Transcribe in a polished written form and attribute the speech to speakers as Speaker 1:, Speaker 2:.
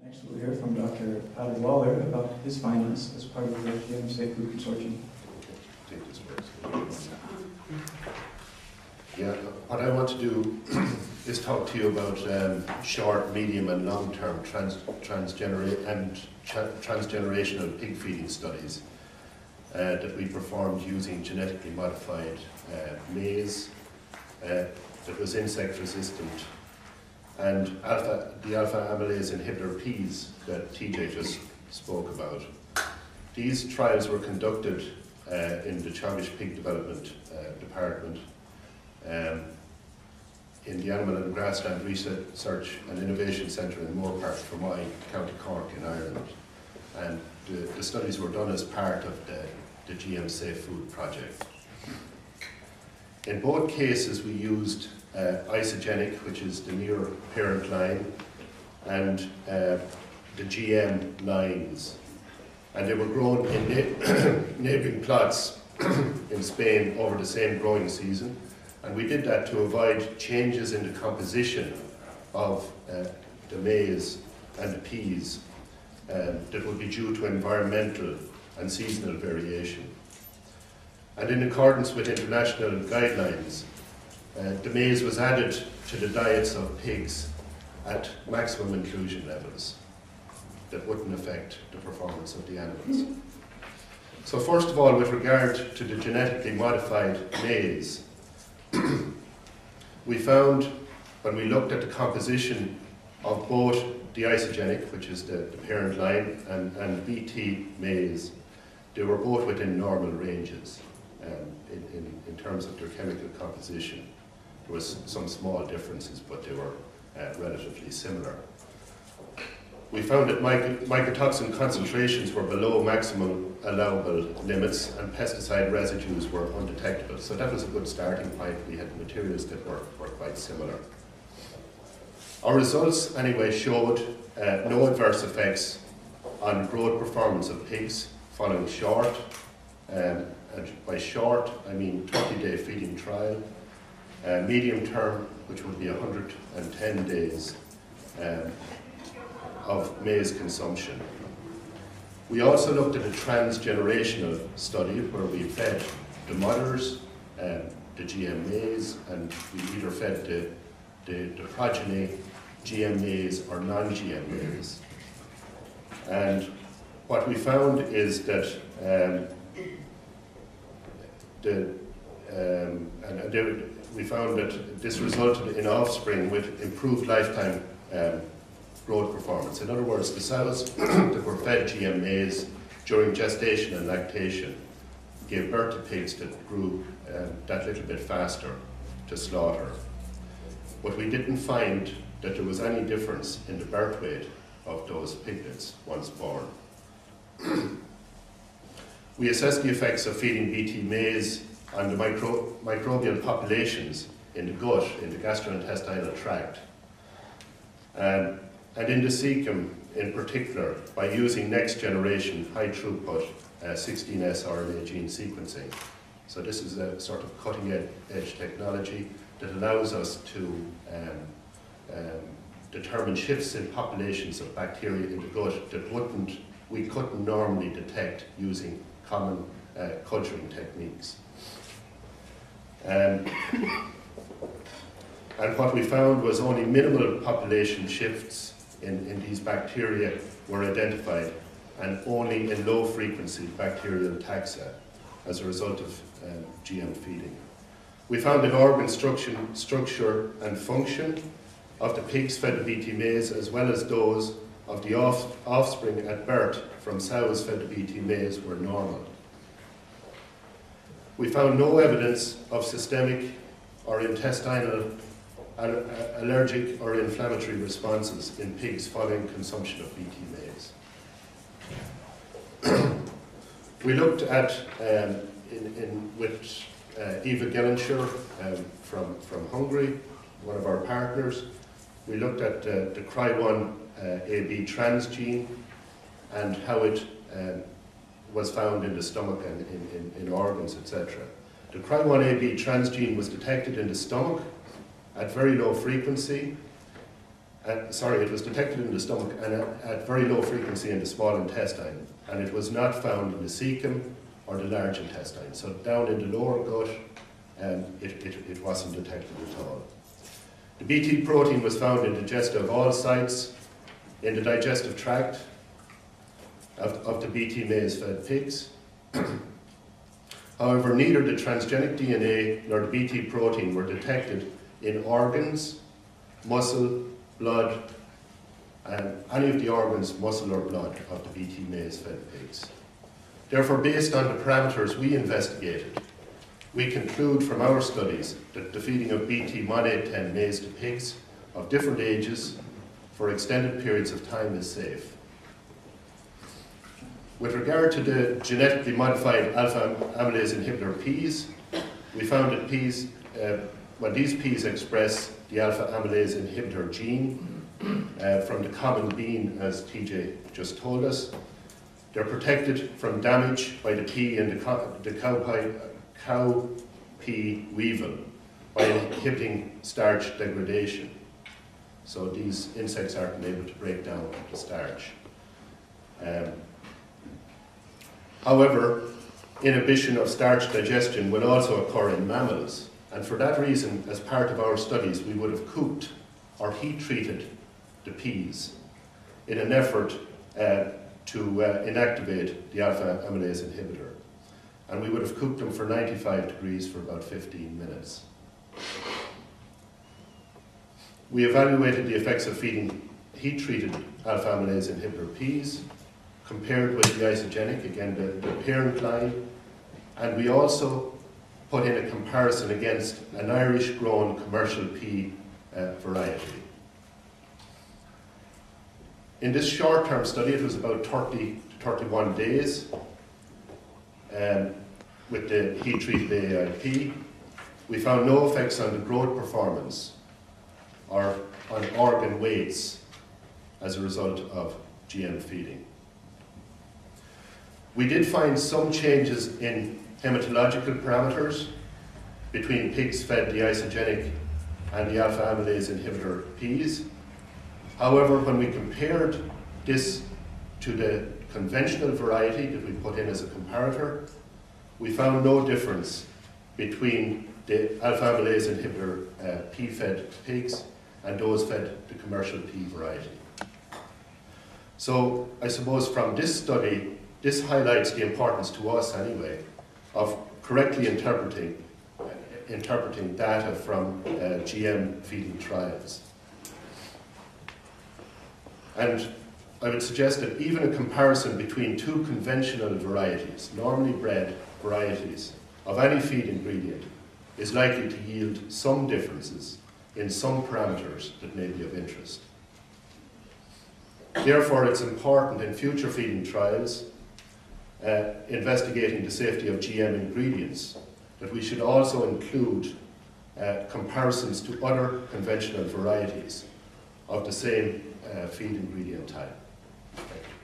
Speaker 1: Next we'll hear from Dr. Peadar Lawlor about his findings as part of the GMSAFOOD Consortium.
Speaker 2: Take this first. Yeah, what I want to do is talk to you about short, medium and long-term transgenerational pig feeding studies that we performed using genetically modified maize that was insect resistant, and the alpha amylase inhibitor peas that TJ just spoke about. These trials were conducted in the Childish Pig Development Department in the Animal and Grassland Research and Innovation Centre in Moorpark, Fermoy, County Cork in Ireland. And the studies were done as part of the GMSAFOOD project. In both cases we used isogenic, which is the near parent line, and the GM lines. And they were grown in neighbouring plots in Spain over the same growing season. And we did that to avoid changes in the composition of the maize and the peas that would be due to environmental and seasonal variation. And in accordance with international guidelines, the maize was added to the diets of pigs at maximum inclusion levels that wouldn't affect the performance of the animals. So first of all, with regard to the genetically modified maize, we found, when we looked at the composition of both the isogenic, which is the parent line, and BT maize, they were both within normal ranges in terms of their chemical composition. There was some small differences, but they were relatively similar. We found that mycotoxin concentrations were below maximum allowable limits and pesticide residues were undetectable. So that was a good starting point. We had materials that were quite similar. Our results anyway showed no adverse effects on growth performance of pigs following short, and by short I mean 20-day feeding trial, medium term, which would be 110 days of maize consumption. We also looked at a transgenerational study where we fed the mothers the GM maize, and we either fed the progeny GM maize or non-GM maize. And what we found is that we found that this resulted in offspring with improved lifetime growth performance. In other words, the sows that were fed GM maize during gestation and lactation gave birth to pigs that grew that little bit faster to slaughter. But we didn't find that there was any difference in the birth weight of those piglets once born. We assessed the effects of feeding BT maize on the microbial populations in the gut, in the gastrointestinal tract, and in the cecum in particular, by using next generation high throughput 16S RNA gene sequencing. So this is a sort of cutting edge technology that allows us to determine shifts in populations of bacteria in the gut that we couldn't normally detect using common culturing techniques. And what we found was only minimal population shifts in these bacteria were identified, and only in low frequency bacterial taxa as a result of GM feeding. We found that organ structure and function of the pigs fed the BT maize, as well as those of the offspring at birth from sows fed the BT maize, were normal. We found no evidence of systemic or intestinal allergic or inflammatory responses in pigs following consumption of BT maize. We looked at, with Eva Gellenschur from Hungary, one of our partners, we looked at the Cry1 AB transgene and how it was found in the stomach and in organs, etc. The Cry1 AB transgene was detected in the stomach at very low frequency, it was detected in the stomach and at very low frequency in the small intestine, and it was not found in the cecum or the large intestine. So down in the lower gut, it wasn't detected at all. The Bt protein was found in digestive all sites in the digestive tract of the Bt maize-fed pigs. However, neither the transgenic DNA nor the Bt protein were detected in organs, muscle, blood, and any of the organs, muscle or blood of the Bt maize-fed pigs. Therefore, based on the parameters we investigated, we conclude from our studies that the feeding of Bt Mod810 maize to pigs of different ages for extended periods of time is safe. With regard to the genetically modified alpha amylase inhibitor peas, we found that these peas express the alpha amylase inhibitor gene from the common bean, as TJ just told us. They're protected from damage by the pea and the cow pea weevil by inhibiting starch degradation. So these insects aren't able to break down the starch. However, inhibition of starch digestion will also occur in mammals, and for that reason, as part of our studies, we would have cooked or heat-treated the peas in an effort to inactivate the alpha amylase inhibitor. And we would have cooked them for 95 degrees for about 15 minutes. We evaluated the effects of feeding heat-treated alpha amylase inhibitor peas, compared with the isogenic, again the parent line, and we also put in a comparison against an Irish-grown commercial pea variety. In this short-term study, it was about 30 to 31 days with the heat-treated AIP. We found no effects on the growth performance or on organ weights as a result of GM feeding. We did find some changes in hematological parameters between pigs fed the isogenic and the alpha amylase inhibitor peas. However, when we compared this to the conventional variety that we put in as a comparator, we found no difference between the alpha amylase inhibitor pea-fed pigs and those fed the commercial pea variety. So I suppose from this study, this highlights the importance to us anyway of correctly interpreting data from GM feeding trials. And I would suggest that even a comparison between two conventional varieties, normally bred varieties, of any feed ingredient is likely to yield some differences in some parameters that may be of interest. Therefore, it's important in future feeding trials investigating the safety of GM ingredients that we should also include comparisons to other conventional varieties of the same feed ingredient type. Thank you.